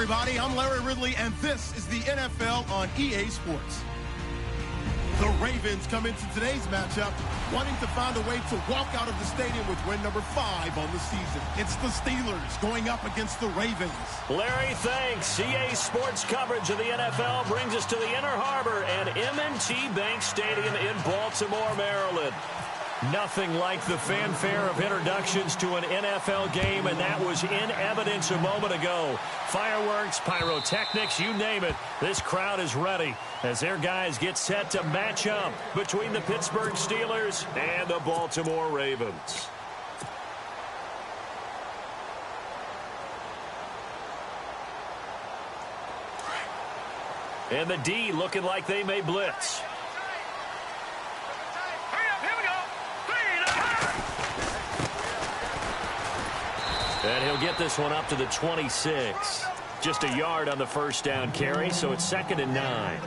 everybody. I'm Larry Ridley, and this is the NFL on EA Sports. The Ravens come into today's matchup wanting to find a way to walk out of the stadium with win number 5 on the season. It's the Steelers going up against the Ravens. Larry, thanks. EA Sports coverage of the NFL brings us to the Inner Harbor and M&T Bank Stadium in Baltimore, Maryland. Nothing like the fanfare of introductions to an NFL game, and that was in evidence a moment ago. Fireworks, pyrotechnics, you name it. This crowd is ready as their guys get set to match up between the Pittsburgh Steelers and the Baltimore Ravens. And the D looking like they may blitz. And he'll get this one up to the 26. Just a yard on the first down carry, so it's 2nd and 9.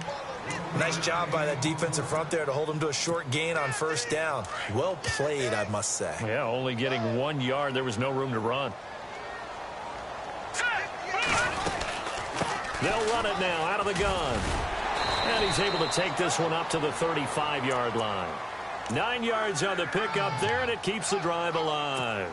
Nice job by that defensive front there to hold him to a short gain on first down. Well played, I must say. Yeah, only getting 1 yard. There was no room to run. They'll run it now out of the gun. And he's able to take this one up to the 35-yard line. 9 yards on the pickup there, and it keeps the drive alive.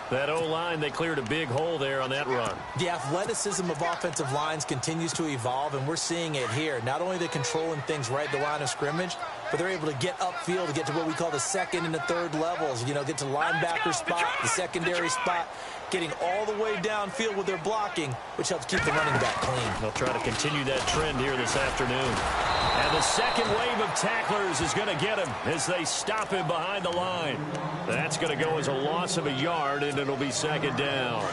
That O-line, they cleared a big hole there on that run. The athleticism of offensive lines continues to evolve, and we're seeing it here. Not only are they controlling things right at the line of scrimmage, but they're able to get upfield to get to what we call the second and the third levels. You know, get to linebacker spot, the secondary spot, getting all the way downfield with their blocking, which helps keep the running back clean. They'll try to continue that trend here this afternoon. And the second wave of tacklers is going to get him as they stop him behind the line. That's going to go as a loss of a yard, and it'll be 2nd down.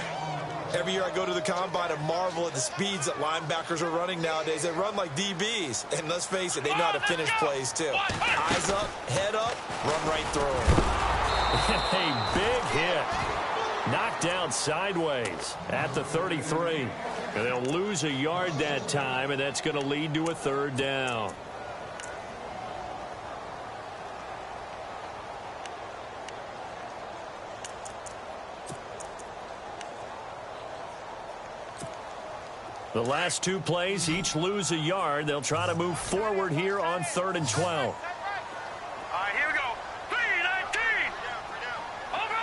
Every year I go to the combine and marvel at the speeds that linebackers are running nowadays. They run like DBs. And let's face it, they know how to finish plays too. Eyes up, head up, run right through them. A big hit. Knocked down sideways at the 33. And they'll lose a yard that time, and that's going to lead to a 3rd down. The last 2 plays each lose a yard. They'll try to move forward here on 3rd and 12. All right, here we go. 3-19. Over.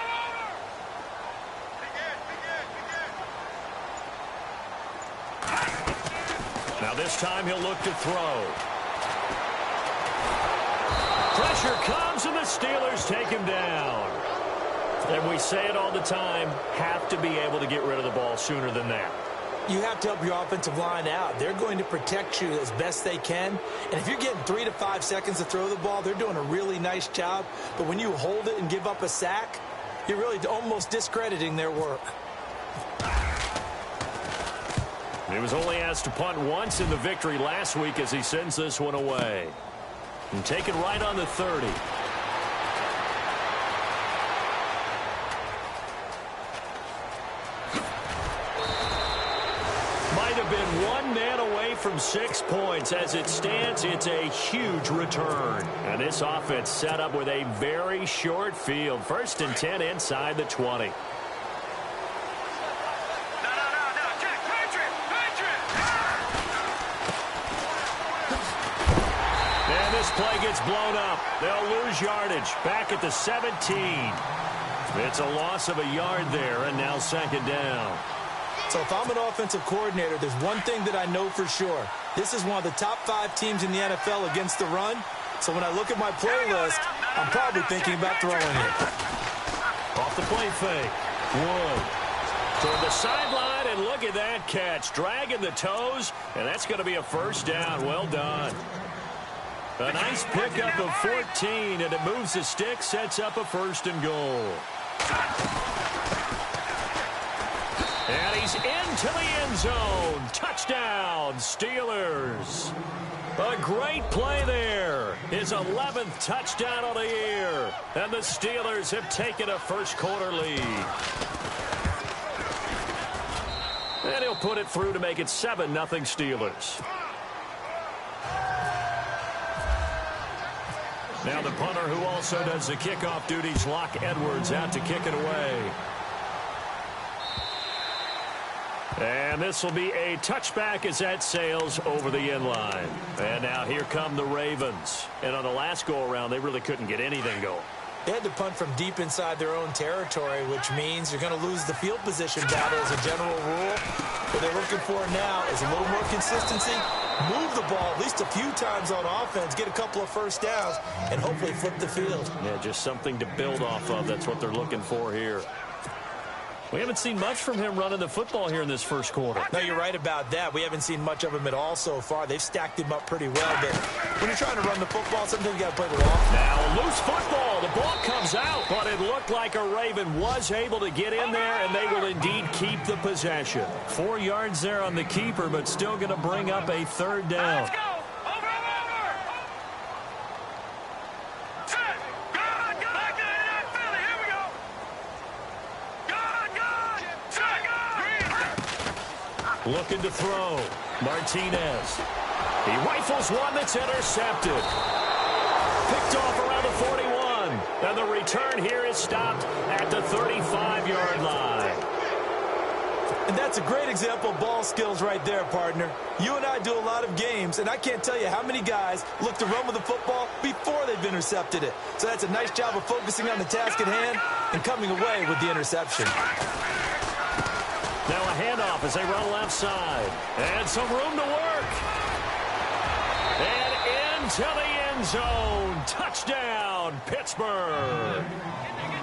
Now this time he'll look to throw. Pressure comes, and the Steelers take him down. And we say it all the time, have to be able to get rid of the ball sooner than that. You have to help your offensive line out. They're going to protect you as best they can. And if you're getting 3 to 5 seconds to throw the ball, they're doing a really nice job. But when you hold it and give up a sack, you're really almost discrediting their work. He was only asked to punt once in the victory last week as he sends this one away. And taken right on the 30. Might have been 1 man away from 6 points. As it stands, it's a huge return. And this offense set up with a very short field. 1st and 10 inside the 20. And this play gets blown up. They'll lose yardage back at the 17. It's a loss of a yard there, and now 2nd down. So if I'm an offensive coordinator, there's one thing that I know for sure. This is one of the top 5 teams in the NFL against the run. So when I look at my playlist, I'm probably thinking about throwing it. Off the play fake. Wood. Toward the sideline, and look at that catch. Dragging the toes, and that's going to be a 1st down. Well done. A nice pickup of 14, and it moves the stick, sets up a 1st and goal. And he's into the end zone. Touchdown, Steelers. A great play there. His 11th touchdown of the year. And the Steelers have taken a 1st quarter lead. And he'll put it through to make it 7-0 Steelers. Now the punter, who also does the kickoff duties, Locke Edwards, out to kick it away. And this will be a touchback as that sails over the end line. And now here come the Ravens. And on the last go-around, they really couldn't get anything going. They had to punt from deep inside their own territory, which means you're going to lose the field position battle as a general rule. What they're looking for now is a little more consistency, move the ball at least a few times on offense, get a couple of first downs, and hopefully flip the field. Yeah, just something to build off of. That's what they're looking for here. We haven't seen much from him running the football here in this first quarter. No, you're right about that. We haven't seen much of him at all so far. They've stacked him up pretty well, but when you're trying to run the football, sometimes you got to play the ball. Now a loose football. The ball comes out, but it looked like a Raven was able to get in there, and they will indeed keep the possession. 4 yards there on the keeper, but still going to bring up a third down. Let's go. Over. Set. Good. Back to Philly. Here we go. Good. Set. Green. Looking to throw. Martinez. He rifles one that's intercepted. Picked off around the 41. And the return here is stopped at the 35-yard line. And that's a great example of ball skills right there, partner. You and I do a lot of games, and I can't tell you how many guys look to run with the football before they've intercepted it. So that's a nice job of focusing on the task at hand and coming away with the interception. Now a handoff as they run left side. And some room to work. And into the end zone. Touchdown, Pittsburgh.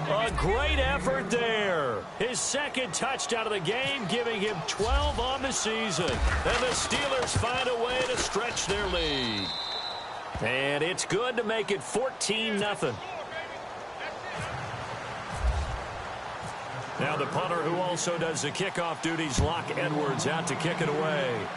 A great effort there. His second touchdown of the game, giving him 12 on the season. And the Steelers find a way to stretch their lead. And it's good to make it 14-0. Now the punter who also does the kickoff duties, Locke Edwards, out to kick it away.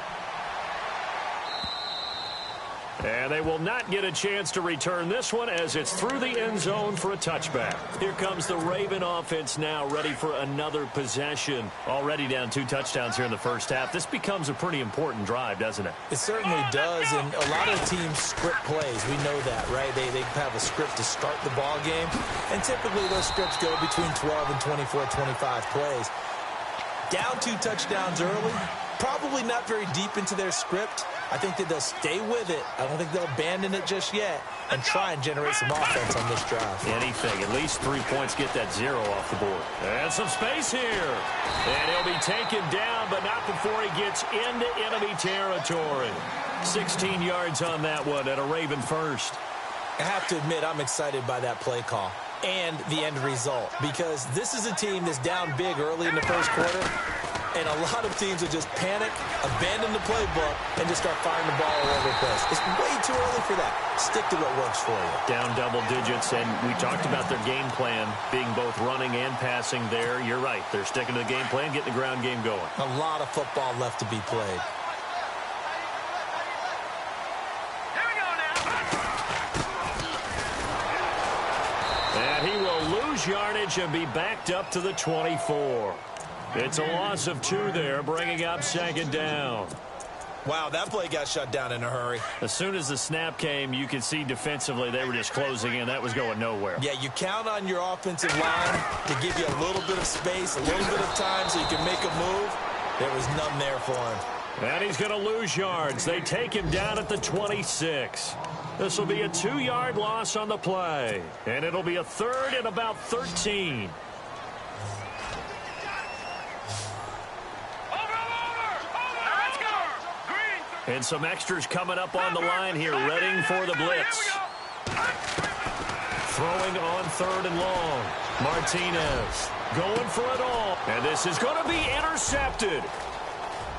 And they will not get a chance to return this one as it's through the end zone for a touchback. Here comes the Raven offense now, ready for another possession. Already down 2 touchdowns here in the first half. This becomes a pretty important drive, doesn't it? It certainly does, and a lot of teams script plays. We know that, right? They have a script to start the ball game, and typically those scripts go between 12 and 24, 25 plays. Down 2 touchdowns early, probably not very deep into their script. I think that they'll stay with it. I don't think they'll abandon it just yet and try and generate some offense on this drive. Anything. At least 3 points, get that 0 off the board. And some space here. And he'll be taken down, but not before he gets into enemy territory. 16 yards on that one and a Raven first. I have to admit, I'm excited by that play call and the end result, because this is a team that's down big early in the first quarter, and a lot of teams will just panic, abandon the playbook, and just start firing the ball all over the place. It's way too early for that. Stick to what works for you. Down double digits, and we talked about their game plan being both running and passing there. You're right. They're sticking to the game plan, getting the ground game going. A lot of football left to be played. And he will lose yardage and be backed up to the 24. It's a loss of 2 there, bringing up second down. Wow, that play got shut down in a hurry. As soon as the snap came, you could see defensively they were just closing in. That was going nowhere. Yeah, you count on your offensive line to give you a little bit of space, a little bit of time so you can make a move. There was none there for him. And he's going to lose yards. They take him down at the 26. This will be a 2-yard loss on the play. And it'll be a 3rd and about 13. And some extras coming up on the line here, readying for the blitz. Throwing on 3rd and long. Martinez going for it all. And this is going to be intercepted.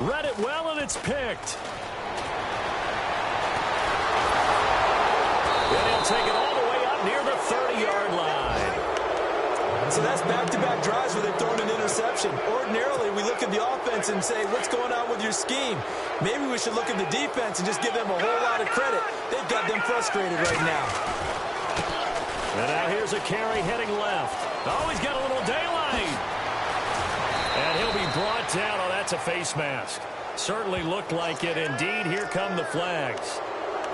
Read it well, and it's picked. And he'll take it all the way up near the 30-yard line. So that's back-to-back drives where they've thrown an interception. Ordinarily, we look at the offense and say, what's going on with your scheme? Maybe we should look at the defense and just give them a whole lot of credit. They've got them frustrated right now. And now here's a carry heading left. Oh, he's got a little daylight. And he'll be brought down. Oh, that's a face mask. Certainly looked like it. Indeed, here come the flags.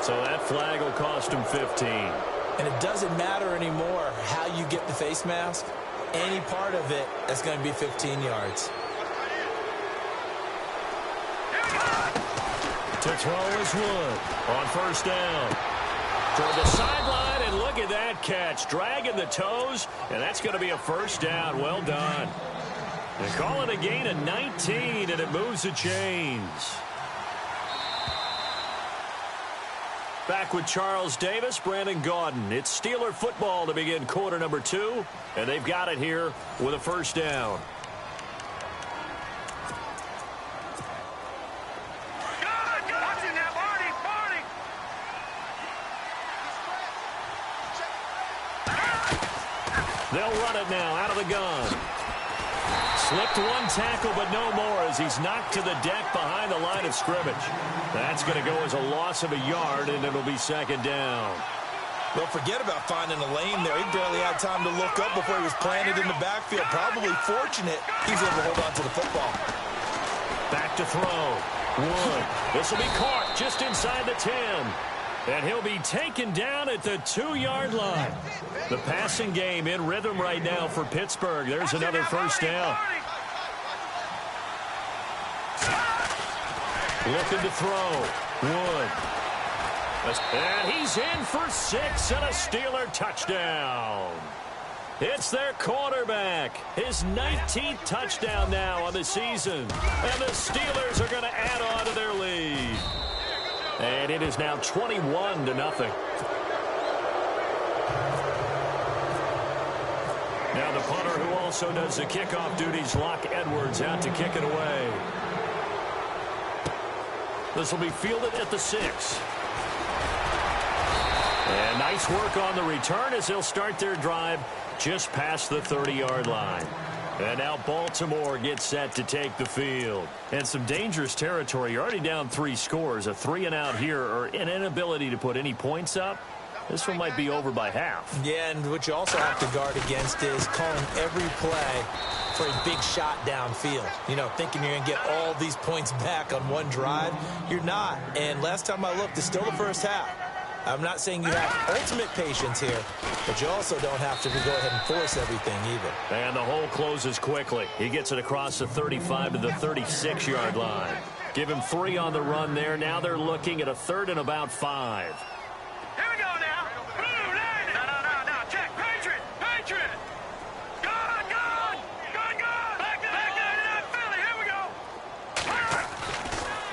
So that flag will cost him 15. And it doesn't matter anymore how you get the face mask. Any part of it, that's going to be 15 yards. To throw is Wood on first down. Toward the sideline, and look at that catch. Dragging the toes, and that's going to be a first down. Well done. They call it a gain of 19, and it moves the chains. Back with Charles Davis, Brandon Gaudin. It's Steeler football to begin quarter number 2, and they've got it here with a first down. They'll run it now out of the gun. Slipped one tackle, but no more as he's knocked to the deck behind the line of scrimmage. That's going to go as a loss of a yard, and it'll be second down. Well, forget about finding a lane there. He barely had time to look up before he was planted in the backfield. Probably fortunate he was able to hold on to the football. Back to throw. Wood. This will be caught just inside the 10. And he'll be taken down at the 2-yard line. The passing game in rhythm right now for Pittsburgh. There's another first down. Looking to throw. Wood. And he's in for 6 and a Steeler touchdown. It's their quarterback. His 19th touchdown now on the season. And the Steelers are going to add on to their lead. And it is now 21-0. Now the punter who also does the kickoff duties, Locke Edwards, out to kick it away. This will be fielded at the 6. And nice work on the return as they'll start their drive just past the 30-yard line. And now Baltimore gets set to take the field. And some dangerous territory. You're already down 3 scores. A 3-and-out here, or an inability to put any points up. This one might be over by half. Yeah, and what you also have to guard against is calling every play for a big shot downfield. You know, thinking you're going to get all these points back on one drive. You're not. And last time I looked, it's still the first half. I'm not saying you have ultimate patience here, but you also don't have to go ahead and force everything either. And the hole closes quickly. He gets it across the 35 to the 36-yard line. Give him 3 on the run there. Now they're looking at a 3rd and about 5. Here we go now. No. Check. Patriot. Gone. Back to Philly. Here we go.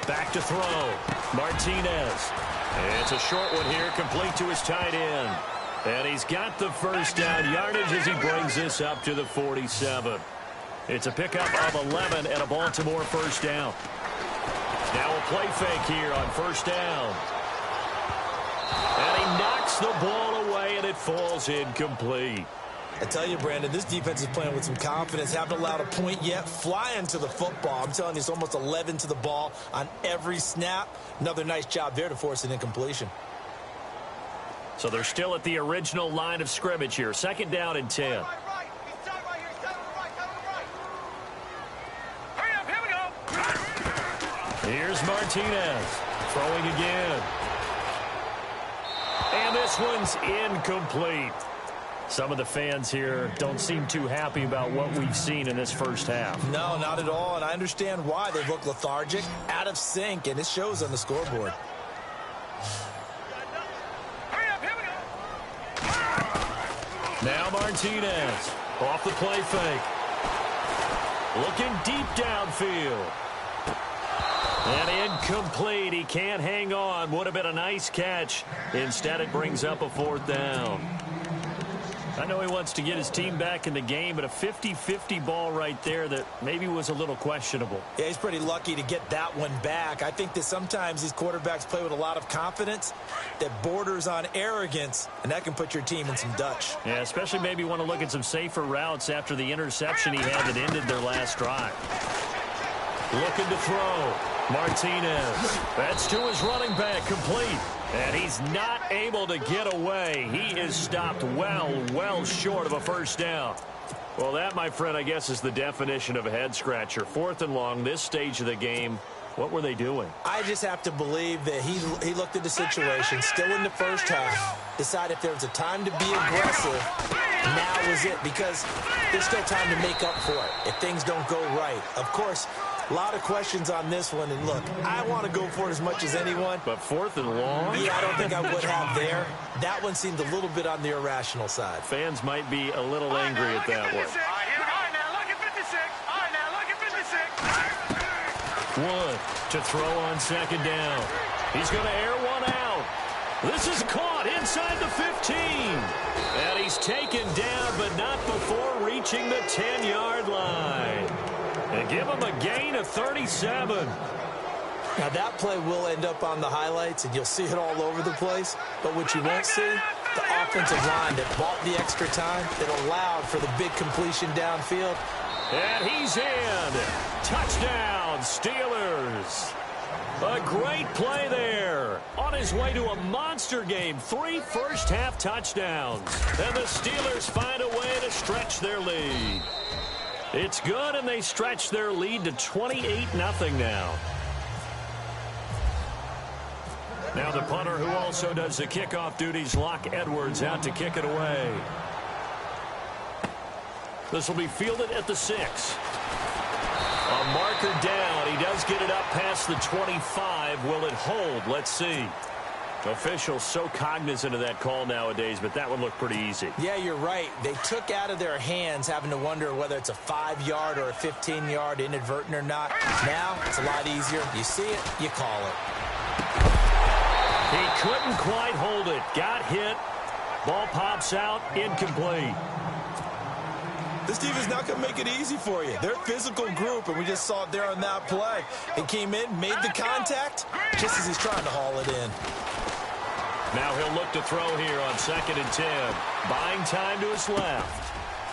Back to throw. Martinez. It's a short one here, complete to his tight end. And he's got the first down yardage as he brings this up to the 47. It's a pickup of 11 and a Baltimore first down. Now a play fake here on first down. And he knocks the ball away, and it falls incomplete. I tell you, Brandon, this defense is playing with some confidence. Haven't allowed a point yet. Flying to the football. I'm telling you, it's almost 11 to the ball on every snap. Another nice job there to force an incompletion. So they're still at the original line of scrimmage here. Second down and 10. Hurry up, here we go. Here's Martinez throwing again. And this one's incomplete. Some of the fans here don't seem too happy about what we've seen in this first half. No, not at all, and I understand why. They look lethargic, out of sync, and it shows on the scoreboard. Hurry up, here we go. Now Martinez off the play fake. Looking deep downfield. And incomplete. He can't hang on. Would have been a nice catch. Instead, it brings up a 4th down. I know he wants to get his team back in the game, but a 50-50 ball right there that maybe was a little questionable. Yeah, he's pretty lucky to get that one back. I think that sometimes these quarterbacks play with a lot of confidence that borders on arrogance, and that can put your team in some Dutch. Yeah, especially maybe want to look at some safer routes after the interception he had that ended their last drive. Looking to throw. Martinez. That's to his running back, complete. And he's not able to get away. He is stopped well short of a first down. Well, that, my friend, I guess is the definition of a head-scratcher. 4th and long, this stage of the game. What were they doing? I just have to believe that he looked at the situation, still in the first half, decided if there was a time to be aggressive, Now is it, because there's still time to make up for it if things don't go right. Of course, a lot of questions on this one, and look, I want to go for it as much as anyone. But 4th and long? Yeah, I don't think I would have there. That one seemed a little bit on the irrational side. Fans might be a little angry at that one. Wood to throw on 2nd down. He's going to air one out. This is caught inside the 15. And he's taken down, but not before reaching the 10-yard line. And give him a gain of 37. Now, that play will end up on the highlights, and you'll see it all over the place. But what you won't see, the offensive line that bought the extra time, that allowed for the big completion downfield. And he's in. Touchdown, Steelers. A great play there. On his way to a monster game. 3 first-half touchdowns. And the Steelers find a way to stretch their lead. It's good, and they stretch their lead to 28-0 now. Now the punter, who also does the kickoff duties, Locke Edwards, out to kick it away. This will be fielded at the 6. A marker down. He does get it up past the 25. Will it hold? Let's see. Officials so cognizant of that call nowadays, but that would look pretty easy. Yeah, you're right. They took out of their hands having to wonder whether it's a 5-yard or a 15-yard inadvertent or not. Now it's a lot easier. You see it, you call it. He couldn't quite hold it. Got hit. Ball pops out. Incomplete. This team is not going to make it easy for you. They're a physical group, and we just saw it there on that play. It came in, made the contact, just as he's trying to haul it in. Now he'll look to throw here on 2nd and 10. Buying time to his left.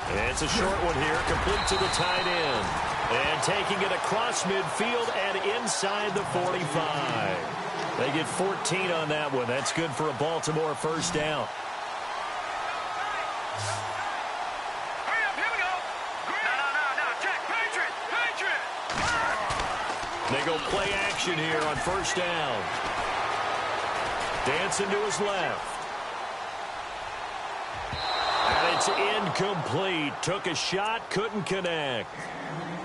And it's a short one here, complete to the tight end. And taking it across midfield and inside the 45. They get 14 on that one. That's good for a Baltimore first down. They go play action here on first down. Dancing to his left. And it's incomplete. Took a shot, couldn't connect.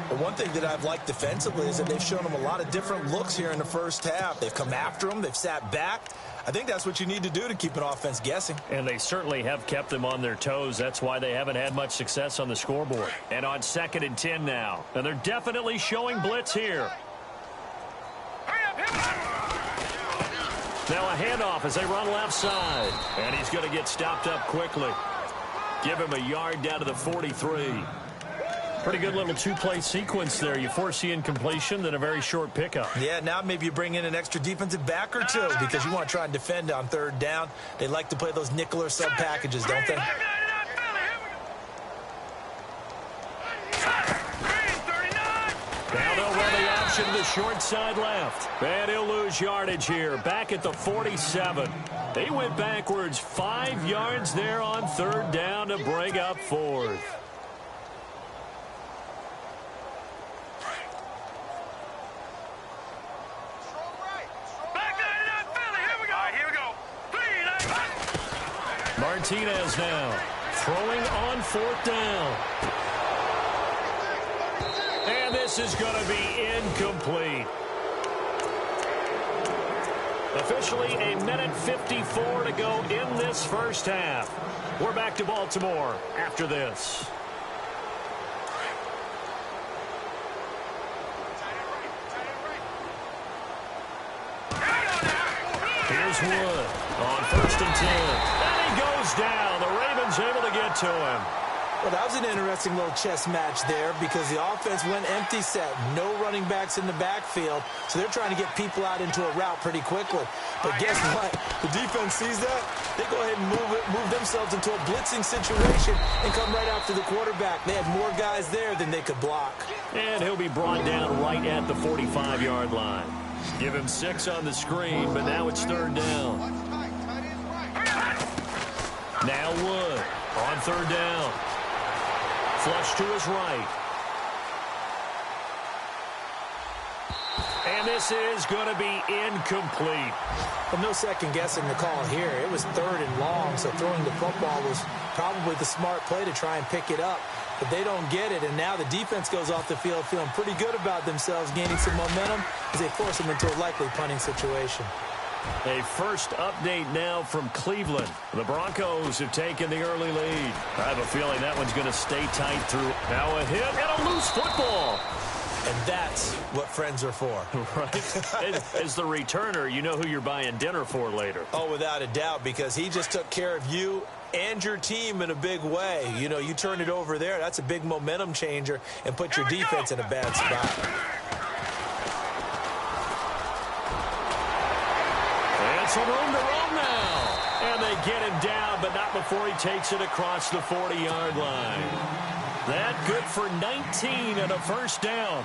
But one thing that I've liked defensively is that they've shown them a lot of different looks here in the first half. They've come after them. They've sat back. I think that's what you need to do to keep an offense guessing. And they certainly have kept them on their toes. That's why they haven't had much success on the scoreboard. And on 2nd and 10 now. And they're definitely showing blitz here. Now a handoff as they run left side. And he's going to get stopped up quickly. Give him a yard down to the 43. Pretty good little 2-play sequence there. You force the incompletion, then a very short pickup. Yeah, now maybe you bring in an extra defensive back or two because you want to try and defend on 3rd down. They like to play those nickel or sub packages, don't they? Now they'll run the option to the short side left. And he'll lose yardage here. Back at the 47. They went backwards 5 yards there on 3rd down to bring up 4th. Martinez now throwing on 4th down. And this is going to be incomplete. Officially a minute 54 to go in this first half. We're back to Baltimore after this. Here's Wood on 1st and 10. Goes down. The Ravens able to get to him. Well, that was an interesting little chess match there because the offense went empty set. No running backs in the backfield, so they're trying to get people out into a route pretty quickly. But guess what? The defense sees that. They go ahead and move themselves into a blitzing situation and come right after the quarterback. They had more guys there than they could block. And he'll be brought down right at the 45-yard line. Give him 6 on the screen, but now it's 3rd down. Now Wood on 3rd down. Flush to his right. And this is going to be incomplete. Well, no second guessing the call here. It was 3rd and long, so throwing the football was Probably the smart play to try and pick it up, but they don't get it, and now the defense goes off the field feeling pretty good about themselves, gaining some momentum as they force them into a likely punting situation. A first update now from Cleveland. The Broncos have taken the early lead. I have a feeling that one's going to stay tight through. Now a hit and a loose football. And that's what friends are for. Right? As the returner, you know who you're buying dinner for later. Oh, without a doubt, because he just took care of you and your team in a big way. You know, you turn it over there, that's a big momentum changer and put your defense in a bad spot. And some room to roam now. And they get him down, but not before he takes it across the 40-yard line. That good for 19 and a first down.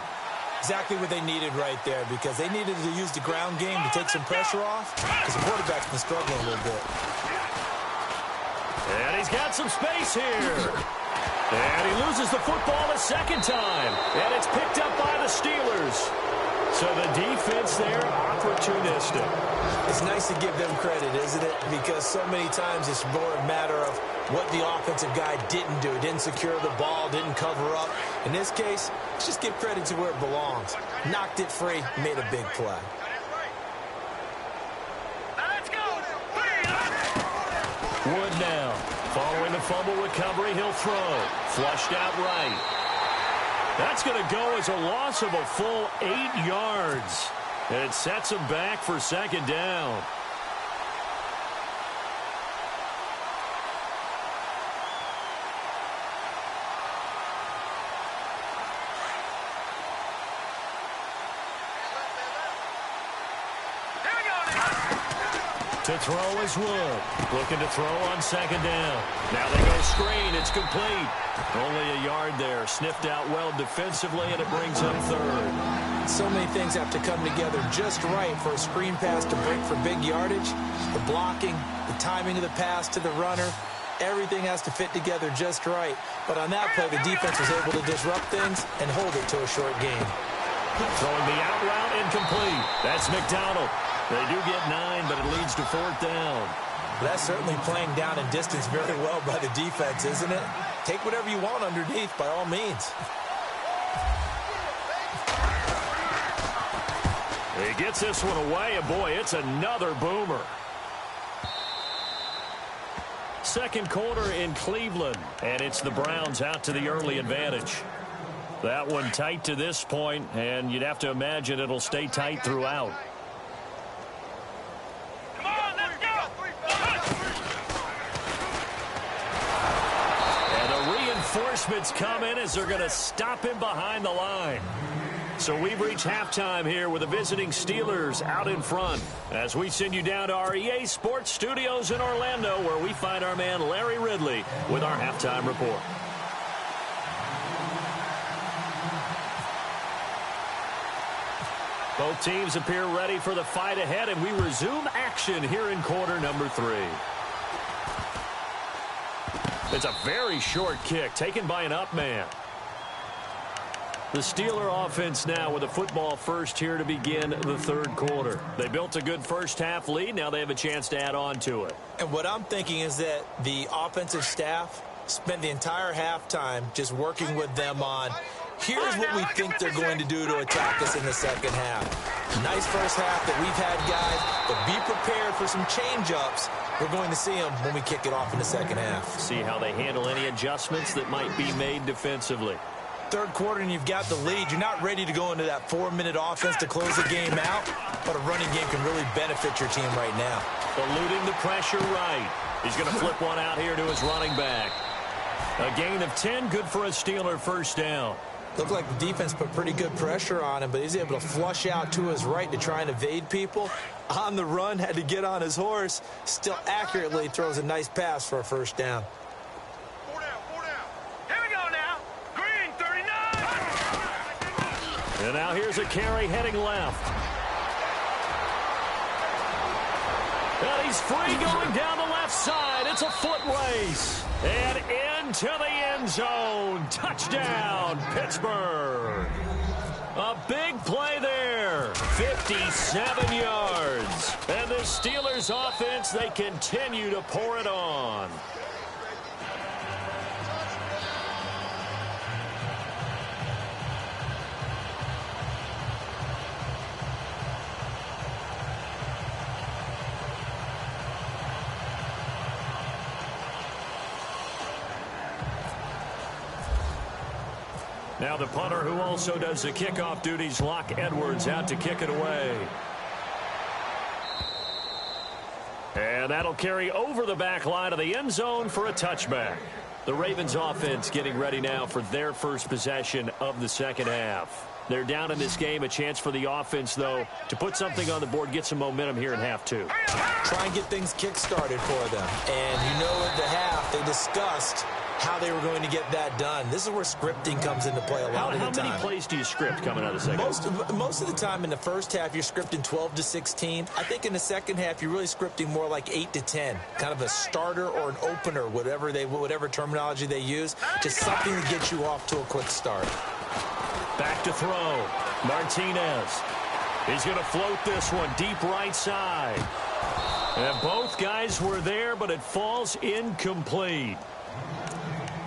Exactly what they needed right there, because they needed to use the ground game to take some pressure off, because the quarterback's been struggling a little bit. And he's got some space here. And he loses the football a second time. And it's picked up by the Steelers. So the defense there, opportunistic. It's nice to give them credit, isn't it? Because so many times it's more a matter of what the offensive guy didn't do. Didn't secure the ball, didn't cover up. In this case, let's just give credit to where it belongs. Knocked it free, made a big play. Wood now. Following the fumble recovery, he'll throw. Flushed out right. That's going to go as a loss of a full 8 yards. And it sets him back for second down. To throw is Wood. Looking to throw on second down. Now they go screen. It's complete. Only a yard there. Sniffed out well defensively, and it brings up third. So many things have to come together just right for a screen pass to break for big yardage. The blocking, the timing of the pass to the runner, everything has to fit together just right. But on that play, the defense was able to disrupt things and hold it to a short game. Throwing the out route incomplete. That's McDonald. They do get 9, but it leads to fourth down. That's certainly playing down and distance very well by the defense, isn't it? Take whatever you want underneath by all means. He gets this one away, and boy, it's another boomer. Second quarter in Cleveland, and it's the Browns out to the early advantage. That one tight to this point, and you'd have to imagine it'll stay tight throughout. Reinforcements come in as they're going to stop him behind the line. So we've reached halftime here with the visiting Steelers out in front as we send you down to our EA Sports Studios in Orlando, where we find our man Larry Ridley with our halftime report. Both teams appear ready for the fight ahead, and we resume action here in quarter number 3. It's a very short kick taken by an up man. The Steeler offense now with a football first here to begin the third quarter. They built a good first half lead. Now they have a chance to add on to it. And what I'm thinking is that the offensive staff spent the entire halftime just working with them on, here's what we think they're going to do to attack us in the second half. Nice first half that we've had, guys, but be prepared for some change-ups. We're going to see them when we kick it off in the second half. See how they handle any adjustments that might be made defensively. Third quarter and you've got the lead. You're not ready to go into that 4-minute offense to close the game out, but a running game can really benefit your team right now. Eluding the pressure right. He's going to flip one out here to his running back. A gain of 10, good for a Steeler first down. Looked like the defense put pretty good pressure on him, but he's able to flush out to his right to try and evade people. On the run, had to get on his horse. Still accurately throws a nice pass for a first down. 4 down, 4 down. Here we go now. Green, 39. And now here's a carry heading left. And he's free going down the left side. It's a foot race. And into the end zone. Touchdown, Pittsburgh. A big play there. 57 yards. And the Steelers offense, they continue to pour it on. Now the punter who also does the kickoff duties, Locke Edwards, out to kick it away. And that'll carry over the back line of the end zone for a touchback. The Ravens offense getting ready now for their first possession of the second half. They're down in this game. A chance for the offense, though, to put something on the board, get some momentum here in half two. Try and get things kick-started for them. And you know at the half, they discussed how they were going to get that done. This is where scripting comes into play a lot of the time. How many plays do you script coming out of the second half? Most of the time in the first half, you're scripting 12 to 16. I think in the second half, you're really scripting more like 8 to 10. Kind of a starter or an opener, whatever terminology they use. Just something to get you off to a quick start. Back to throw. Martinez. He's going to float this one deep right side. And both guys were there, but it falls incomplete.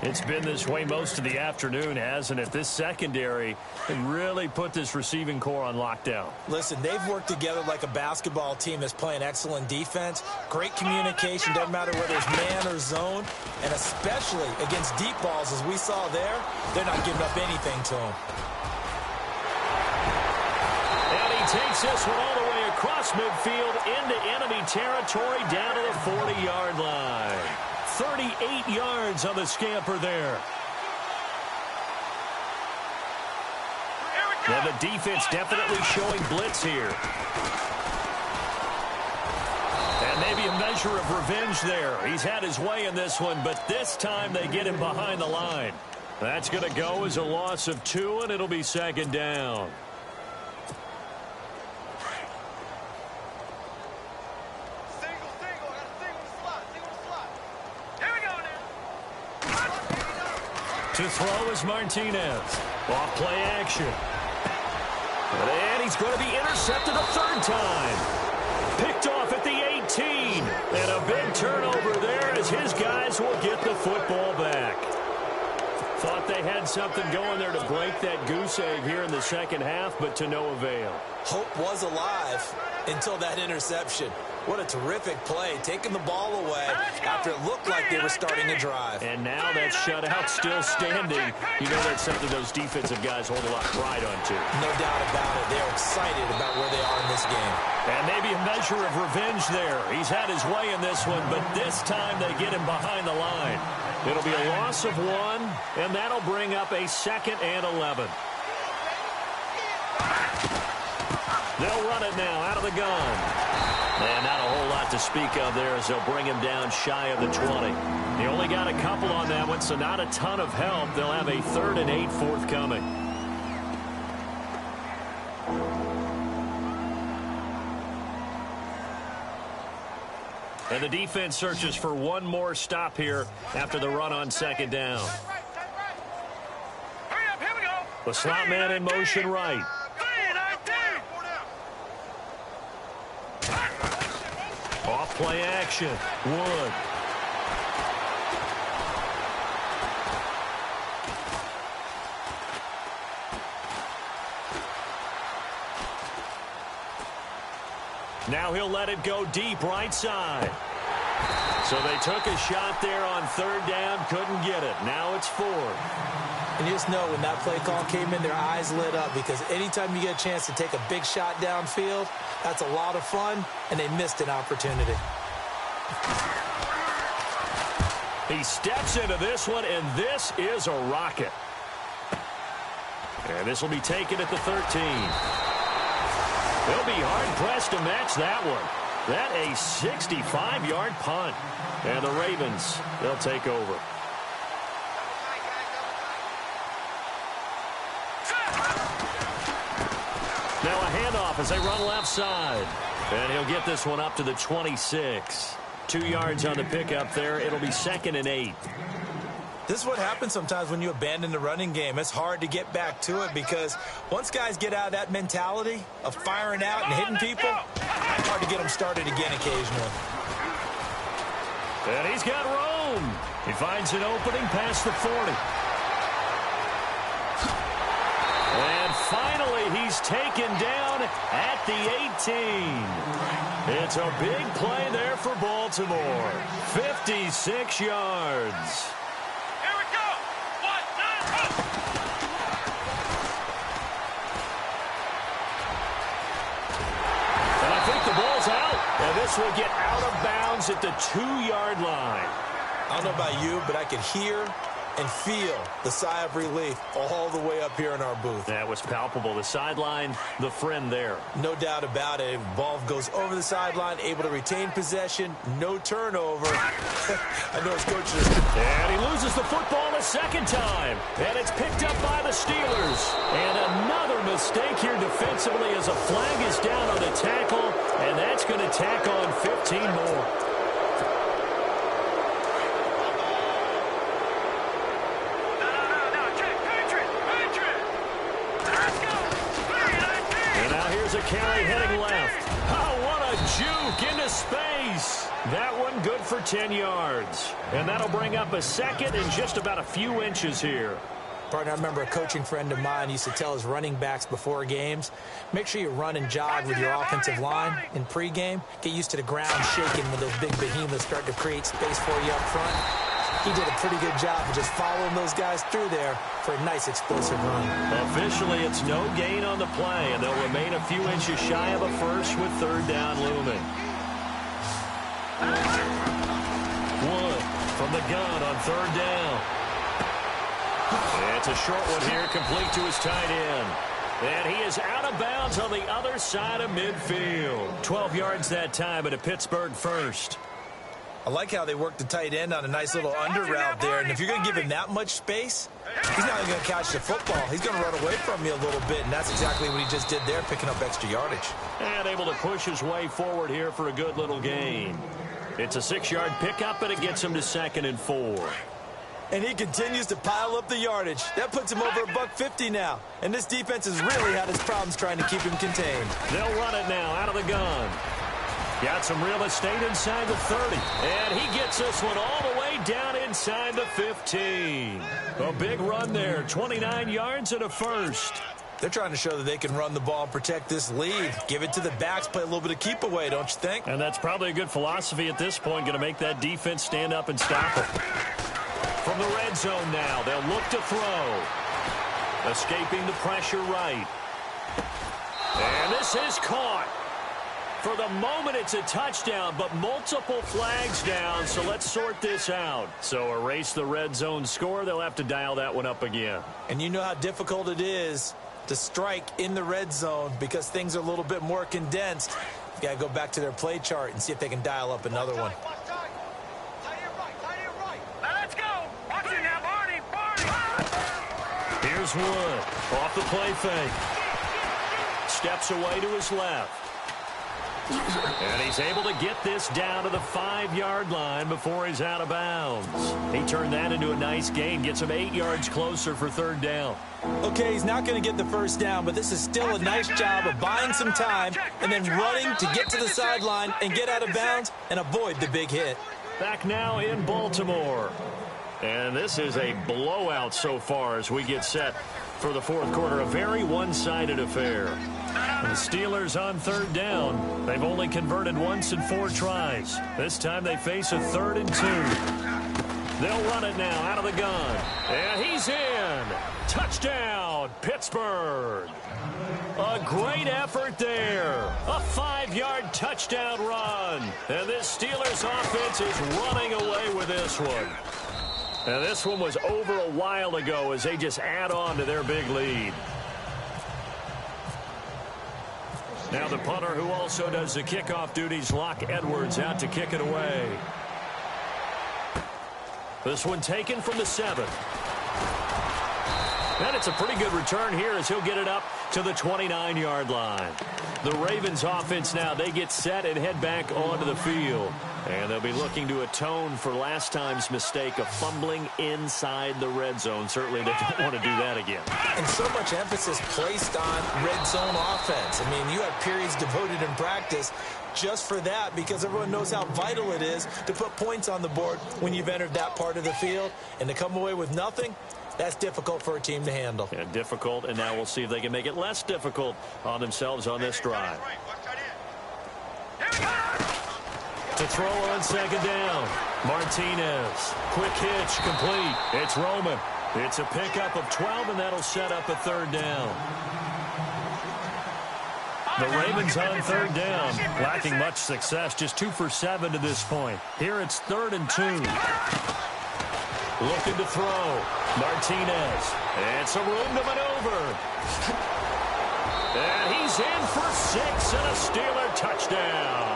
It's been this way most of the afternoon, hasn't it? This secondary really put this receiving core on lockdown. Listen, they've worked together like a basketball team that's playing excellent defense. Great communication, doesn't matter whether it's man or zone. And especially against deep balls, as we saw there, they're not giving up anything to them. And he takes this one all the way across midfield into enemy territory down to the 40-yard line. 38 yards on the scamper there. And the defense definitely showing blitz here. And maybe a measure of revenge there. He's had his way in this one, but this time they get him behind the line. That's going to go as a loss of 2, and it'll be second down. To throw is Martinez. Off play action. And he's going to be intercepted a third time. Picked off at the 18. And a big turnover there as his guys will get the football back. Thought they had something going there to break that goose egg here in the second half, but to no avail. Hope was alive until that interception. What a terrific play, taking the ball away after it looked like they were starting a drive. And now that shutout still standing. You know that's something those defensive guys hold a lot of pride on, too. No doubt about it. They're excited about where they are in this game. And maybe a measure of revenge there. He's had his way in this one, but this time they get him behind the line. It'll be a loss of 1, and that'll bring up a 2nd and 11. They'll run it now out of the gun. And not a whole lot to speak of there as they'll bring him down shy of the 20. They only got a couple on that one, so not a ton of help. They'll have a 3rd and 8 forthcoming. And the defense searches for one more stop here after the run on second down. The slot man in motion right. Off play action. Wood. Now he'll let it go deep right side. So they took a shot there on 3rd down, couldn't get it. Now it's 4th. And you just know when that play call came in, their eyes lit up because anytime you get a chance to take a big shot downfield, that's a lot of fun, and they missed an opportunity. He steps into this one, and this is a rocket. And this will be taken at the 13. They'll be hard-pressed to match that one. That a 65-yard punt. And the Ravens, they'll take over. Now a handoff as they run left side. And he'll get this one up to the 26. 2 yards on the pickup there. It'll be 2nd and 8. This is what happens sometimes when you abandon the running game. It's hard to get back to it because once guys get out of that mentality of firing out and hitting people, it's hard to get them started again occasionally. And he's got room. He finds an opening past the 40. And finally, he's taken down at the 18. It's a big play there for Baltimore. 56 yards. this will get out of bounds at the 2-yard line. I don't know about you, but I could hear and feel the sigh of relief all the way up here in our booth. That was palpable. The sideline, the friend there. No doubt about it. Ball goes over the sideline, able to retain possession, no turnover. I know his coach is... And he loses the football a second time. And it's picked up by the Steelers. And another mistake here defensively as a flag is down on a tackle. And that's going to tack on 15 more. A carry heading left. Oh, what a juke into space. That one good for 10 yards. And that'll bring up a second and just about a few inches here. Partner, I remember a coaching friend of mine used to tell his running backs before games, make sure you run and jog with your offensive line in pregame. Get used to the ground shaking when those big behemoths start to create space for you up front. He did a pretty good job of just following those guys through there for a nice explosive run. Officially, it's no gain on the play, and they'll remain a few inches shy of a first with third down looming. Wood from the gun on third down. It's a short one here, complete to his tight end. And he is out of bounds on the other side of midfield. 12 yards that time, but a Pittsburgh first. I like how they work the tight end on a nice little under route there. And if you're going to give him that much space, he's not going to catch the football. He's going to run away from you a little bit, and that's exactly what he just did there, picking up extra yardage. And able to push his way forward here for a good little gain. It's a 6-yard pickup, and it gets him to 2nd and 4. And he continues to pile up the yardage. That puts him over $150 now. And this defense has really had its problems trying to keep him contained. They'll run it now out of the gun. Got some real estate inside the 30. And he gets this one all the way down inside the 15. A big run there. 29 yards and a first. They're trying to show that they can run the ball and protect this lead. Give it to the backs, play a little bit of keep away, don't you think? And that's probably a good philosophy at this point. Going to make that defense stand up and stop it. From the red zone now, they'll look to throw. Escaping the pressure right. And this is caught. For the moment, it's a touchdown, but multiple flags down, so let's sort this out. So erase the red zone score. They'll have to dial that one up again. And you know how difficult it is to strike in the red zone because things are a little bit more condensed. You've got to go back to their play chart and see if they can dial up another one. Let's go. Watch it now, Barney. Here's Wood off the play fake. Steps away to his left. And he's able to get this down to the 5-yard line before he's out of bounds. He turned that into a nice gain, gets him 8 yards closer for third down. Okay, he's not going to get the first down, but this is still a nice job of buying some time and then running to get to the sideline and get out of bounds and avoid the big hit. Back now in Baltimore. And this is a blowout so far as we get set for the fourth quarter. A very one-sided affair. The Steelers on third down. They've only converted once in 4 tries. This time they face a 3rd and 2. They'll run it now out of the gun. And he's in. Touchdown, Pittsburgh. A great effort there. A 5-yard touchdown run. And this Steelers offense is running away with this one. And this one was over a while ago as they just add on to their big lead. Now the punter who also does the kickoff duties, Locke Edwards, out to kick it away. This one taken from the 7. And it's a pretty good return here as he'll get it up to the 29-yard line. The Ravens offense now, they get set and head back onto the field. And they'll be looking to atone for last time's mistake of fumbling inside the red zone. Certainly they don't want to do that again. And so much emphasis placed on red zone offense. I mean, you have periods devoted in practice just for that because everyone knows how vital it is to put points on the board when you've entered that part of the field. And to come away with nothing, that's difficult for a team to handle. Yeah, difficult, and now we'll see if they can make it less difficult on themselves on this drive. To throw on second down, Martinez. Quick hitch, complete. It's Roman. It's a pickup of 12, and that'll set up a third down. The Ravens on third down, lacking much success, just 2 for 7 to this point. Here it's 3rd and 2. Looking to throw. Martinez. And some room to maneuver. And he's in for 6 and a Steeler touchdown.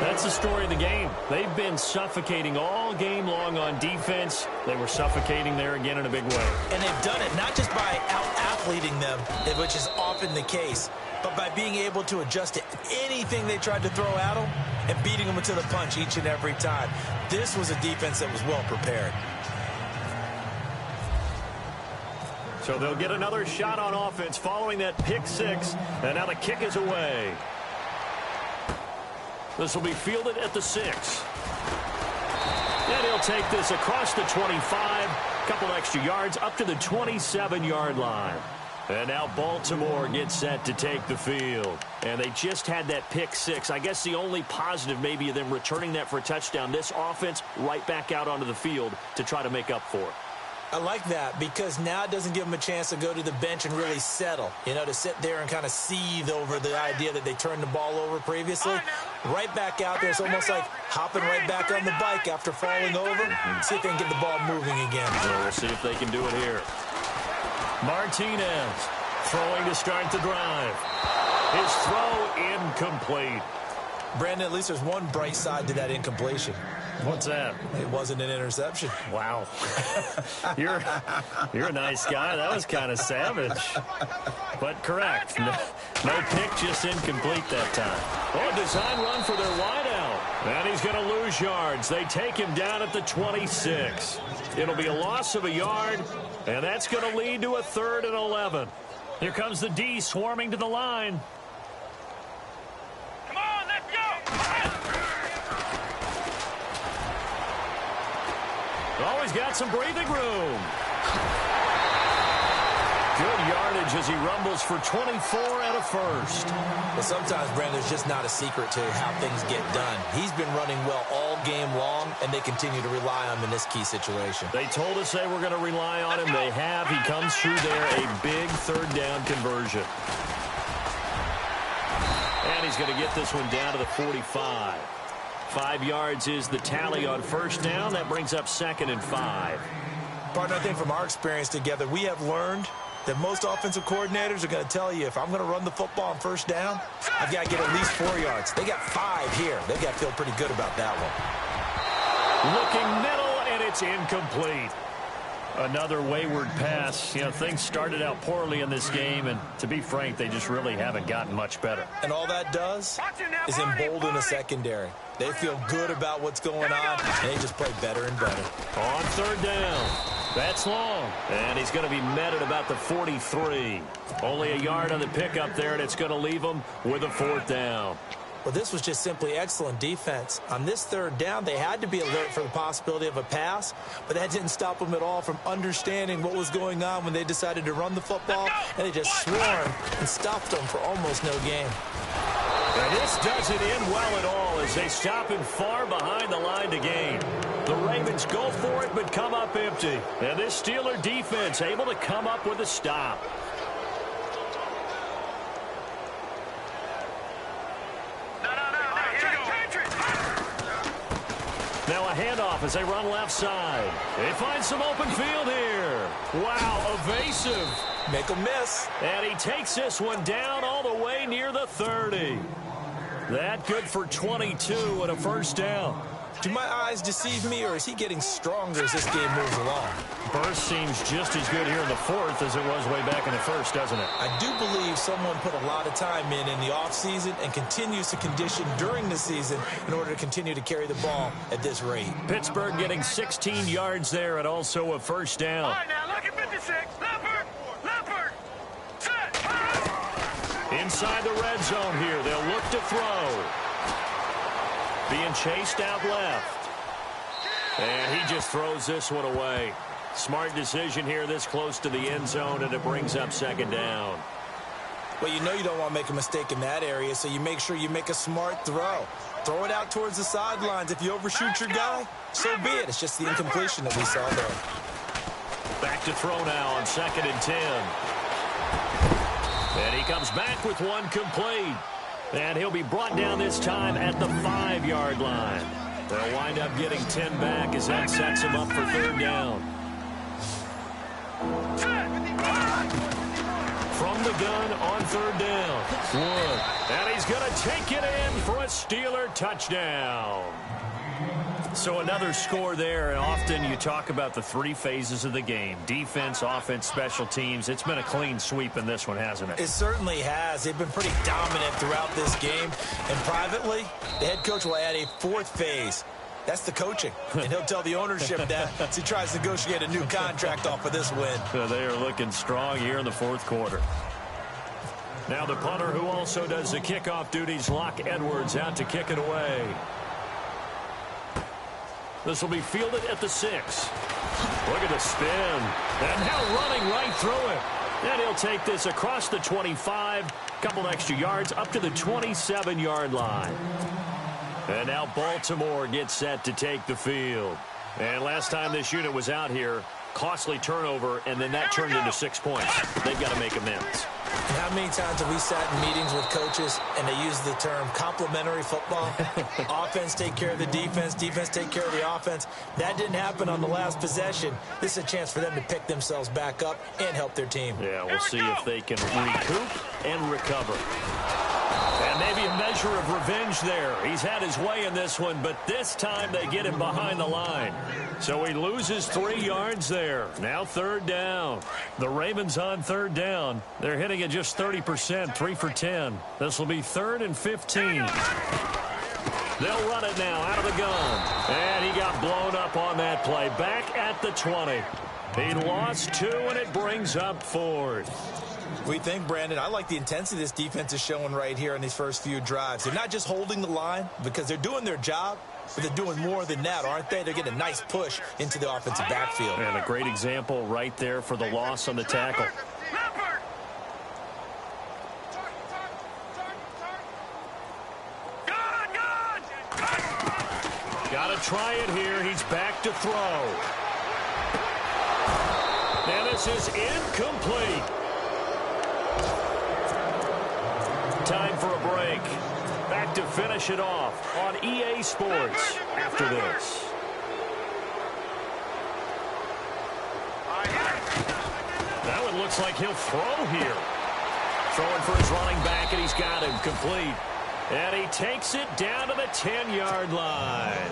That's the story of the game. They've been suffocating all game long on defense. They were suffocating there again in a big way. And they've done it not just by out-athleting them, which is often the case, but by being able to adjust to anything they tried to throw at them and beating them to the punch each and every time. This was a defense that was well prepared. So they'll get another shot on offense following that pick 6. And now the kick is away. This will be fielded at the 6. And he'll take this across the 25. Couple extra yards up to the 27-yard line. And now Baltimore gets set to take the field. And they just had that pick 6. I guess the only positive maybe of them returning that for a touchdown. This offense right back out onto the field to try to make up for it. I like that because now it doesn't give them a chance to go to the bench and really settle, to sit there and kind of seethe over the idea that they turned the ball over previously. Right back out there. It's almost like hopping right back on the bike after falling over. See if they can get the ball moving again. Well, we'll see if they can do it here. Martinez throwing to start the drive. His throw incomplete. Brandon, at least there's one bright side to that incompletion. What's that? It wasn't an interception. Wow. You're a nice guy. That was kind of savage. But correct. No pick, just incomplete that time. Oh, a design run for their wideout. And he's going to lose yards. They take him down at the 26. It'll be a loss of a yard, and that's going to lead to a 3rd and 11. Here comes the D swarming to the line. Come on, let's go. Always got some breathing room. Good yardage as he rumbles for 24 and a first. Well, sometimes, Brandon, there's just not a secret to how things get done. He's been running well all game long, and they continue to rely on him in this key situation. They told us they were going to rely on him. They have. He comes through there, a big 3rd down conversion. And he's going to get this one down to the 45. 5 yards is the tally on 1st down. That brings up 2nd and 5. Partner, I think from our experience together, we have learned that most offensive coordinators are going to tell you, if I'm going to run the football on 1st down, I've got to get at least 4 yards. They got 5 here. They've got to feel pretty good about that one. Looking middle, and it's incomplete. Another wayward pass. Things started out poorly in this game, and to be frank, they just really haven't gotten much better. And all that does is embolden a secondary. They feel good about what's going on, and they just play better and better. On 3rd down. That's long. And he's going to be met at about the 43. Only a yard on the pickup there, and it's going to leave him with a 4th down. Well, this was just simply excellent defense. On this 3rd down, they had to be alert for the possibility of a pass, but that didn't stop them at all from understanding what was going on when they decided to run the football, and they just swarmed and stopped them for almost no gain. And this doesn't end well at all as they stop him far behind the line to gain. The Ravens go for it but come up empty. And this Steeler defense able to come up with a stop. Now a handoff as they run left side. They find some open field here. Wow, evasive. Make them miss. And he takes this one down all the way near the 30. That good for 22 and a 1st down. Do my eyes deceive me, or is he getting stronger as this game moves along? Burst seems just as good here in the 4th as it was way back in the 1st, doesn't it? I do believe someone put a lot of time in the offseason and continues to condition during the season in order to continue to carry the ball at this rate. Pittsburgh getting 16 yards there and also a 1st down. All right, now look at 56. Leopard. Set. Inside the red zone here. They'll look to throw. Being chased out left. And he just throws this one away. Smart decision here this close to the end zone, and it brings up 2nd down. Well, you don't want to make a mistake in that area, so you make sure you make a smart throw. Throw it out towards the sidelines. If you overshoot your guy, so be it. It's just the incompletion that we saw there. Back to throw now on 2nd and 10. And he comes back with one complete. And he'll be brought down this time at the 5-yard line. They'll wind up getting 10 back as that sets him up for third down. From the gun on third down. Wood. And he's going to take it in for a Steeler touchdown. So another score there, and often you talk about the 3 phases of the game. Defense, offense, special teams. It's been a clean sweep in this one, hasn't it? It certainly has. They've been pretty dominant throughout this game. And privately, the head coach will add a 4th phase. That's the coaching. And he'll tell the ownership that as he tries to negotiate a new contract off of this win. So they are looking strong here in the 4th quarter. Now the punter who also does the kickoff duties, Locke Edwards, out to kick it away. This will be fielded at the 6. Look at the spin. And now running right through it. And he'll take this across the 25, couple extra yards up to the 27-yard line. And now Baltimore gets set to take the field. And last time this unit was out here, costly turnover, and then that turned into 6 points. They've got to make amends. And how many times have we sat in meetings with coaches and they use the term complementary football? Offense take care of the defense, defense take care of the offense. That didn't happen on the last possession. This is a chance for them to pick themselves back up and help their team. Yeah, we'll see if they can recoup and recover. And maybe a measure of revenge there. He's had his way in this one, but this time they get him behind the line. So he loses 3 yards there. Now third down. The Ravens on third down. They're hitting at just 30%, 3 for 10. This will be 3rd and 15. They'll run it now out of the gun. And he got blown up on that play. Back at the 20. He lost 2, and it brings up 4th. We think, Brandon, I like the intensity this defense is showing right here in these first few drives. They're not just holding the line because they're doing their job, but they're doing more than that, aren't they? They're getting a nice push into the offensive backfield. And a great example right there for the loss on the tackle. Got to try it here. He's back to throw. And this is incomplete. Time for a break. Back to finish it off on EA Sports after this. Now it looks like he'll throw here. Throwing for his running back, and he's got him complete. And he takes it down to the 10-yard line.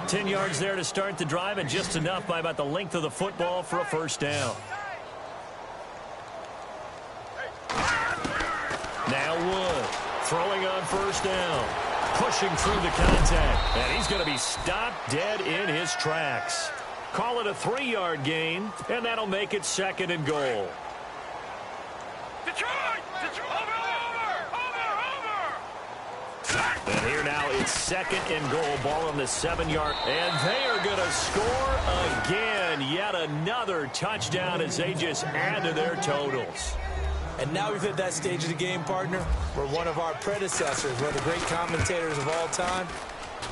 10 yards there to start the drive, and just enough by about the length of the football for a first down. Now Wood throwing on first down. Pushing through the contact. And he's going to be stopped dead in his tracks. Call it a 3-yard gain, and that'll make it 2nd and goal. Detroit! Over! And here now it's 2nd and goal. Ball on the 7-yard. And they are going to score again. Yet another touchdown as they just add to their totals. And now we've hit that stage of the game, partner, where one of our predecessors, one of the great commentators of all time,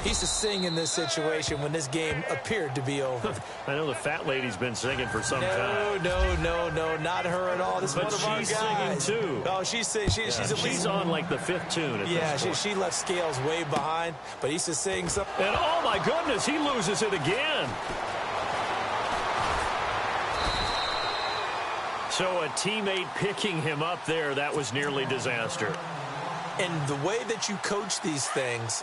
he used to sing in this situation when this game appeared to be over. I know the fat lady's been singing for some time. No, not her at all. This is one of our guys. But she's singing, too. Oh, she's at least she's on, like, the 5th tune at this point. she left Scales way behind, but he used to sing something. And, oh, my goodness, he loses it again. So a teammate picking him up there, that was nearly disaster. And the way that you coach these things,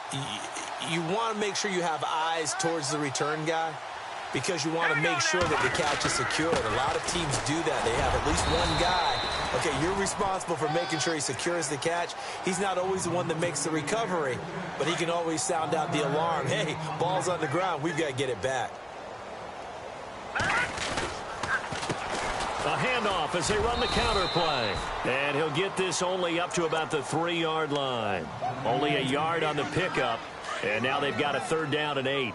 you want to make sure you have eyes towards the return guy because you want to make sure that the catch is secured. A lot of teams do that. They have at least one guy. Okay, you're responsible for making sure he secures the catch. He's not always the one that makes the recovery, but he can always sound out the alarm. Hey, ball's on the ground. We've got to get it back. A handoff as they run the counter play. And he'll get this only up to about the 3-yard line. Only a yard on the pickup. And now they've got a 3rd down and 8.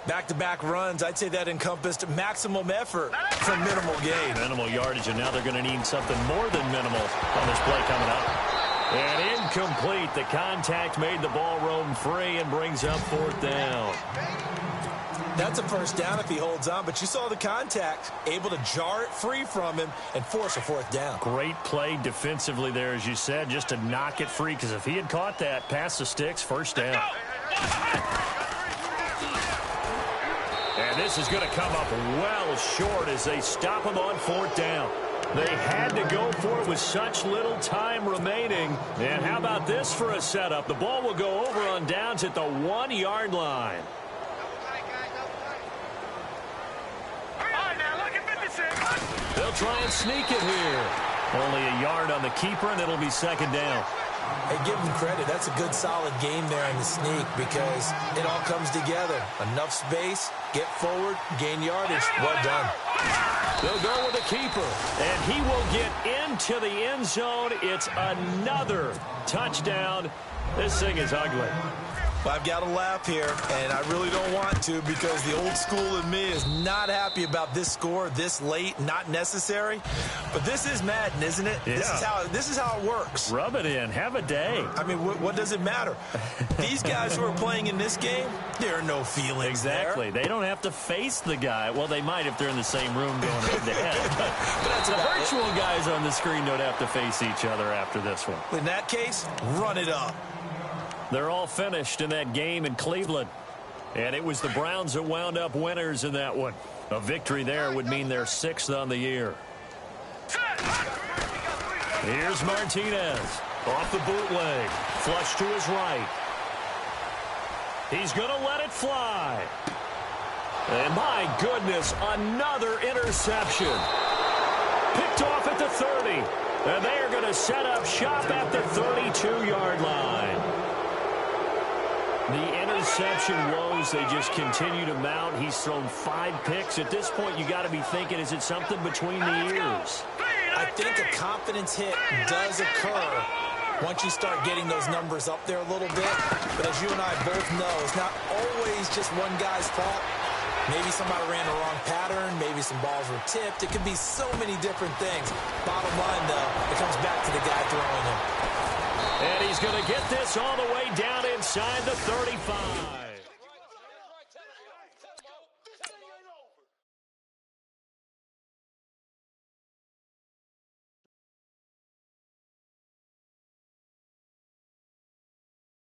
Back-to-back runs, I'd say that encompassed maximum effort for minimal gain. Minimal yardage, and now they're going to need something more than minimal on this play coming up. And incomplete. The contact made the ball roam free and brings up 4th down. That's a first down if he holds on, but you saw the contact, able to jar it free from him and force a fourth down. Great play defensively there, as you said, just to knock it free, because if he had caught that, pass the sticks, first down. And this is going to come up well short as they stop him on fourth down. They had to go for it with such little time remaining. And how about this for a setup? The ball will go over on downs at the 1-yard line. They'll try and sneak it here. Only a yard on the keeper, and it'll be second down. Hey, give him credit. That's a good, solid game there in the sneak because it all comes together. Enough space, get forward, gain yardage. Well done. They'll go with the keeper, and he will get into the end zone. It's another touchdown. This thing is ugly. Well, I've got to laugh here, and I really don't want to because the old school in me is not happy about this score this late, not necessary. But this is Madden, isn't it? Yeah. This is how it works. Rub it in. Have a day. I mean, what does it matter? These guys who are playing in this game, there are no feelings Exactly. there. They don't have to face the guy. Well, they might if they're in the same room going head-to-head. But that's the about virtual guys on the screen don't have to face each other after this one. In that case, run it up. They're all finished in that game in Cleveland. And it was the Browns that wound up winners in that one. A victory there would mean they're 6th on the year. Here's Martinez. Off the bootleg. Flush to his right. He's going to let it fly. And my goodness, another interception. Picked off at the 30. And they are going to set up shop at the 32-yard line. The interception woes, they just continue to mount. He's thrown 5 picks. At this point, you got to be thinking, is it something between the ears? I think a confidence hit does occur once you start getting those numbers up there a little bit. But as you and I both know, it's not always just one guy's fault. Maybe somebody ran the wrong pattern. Maybe some balls were tipped. It could be so many different things. Bottom line, though, it comes back to the guy throwing them. And he's going to get this all the way down inside the 35.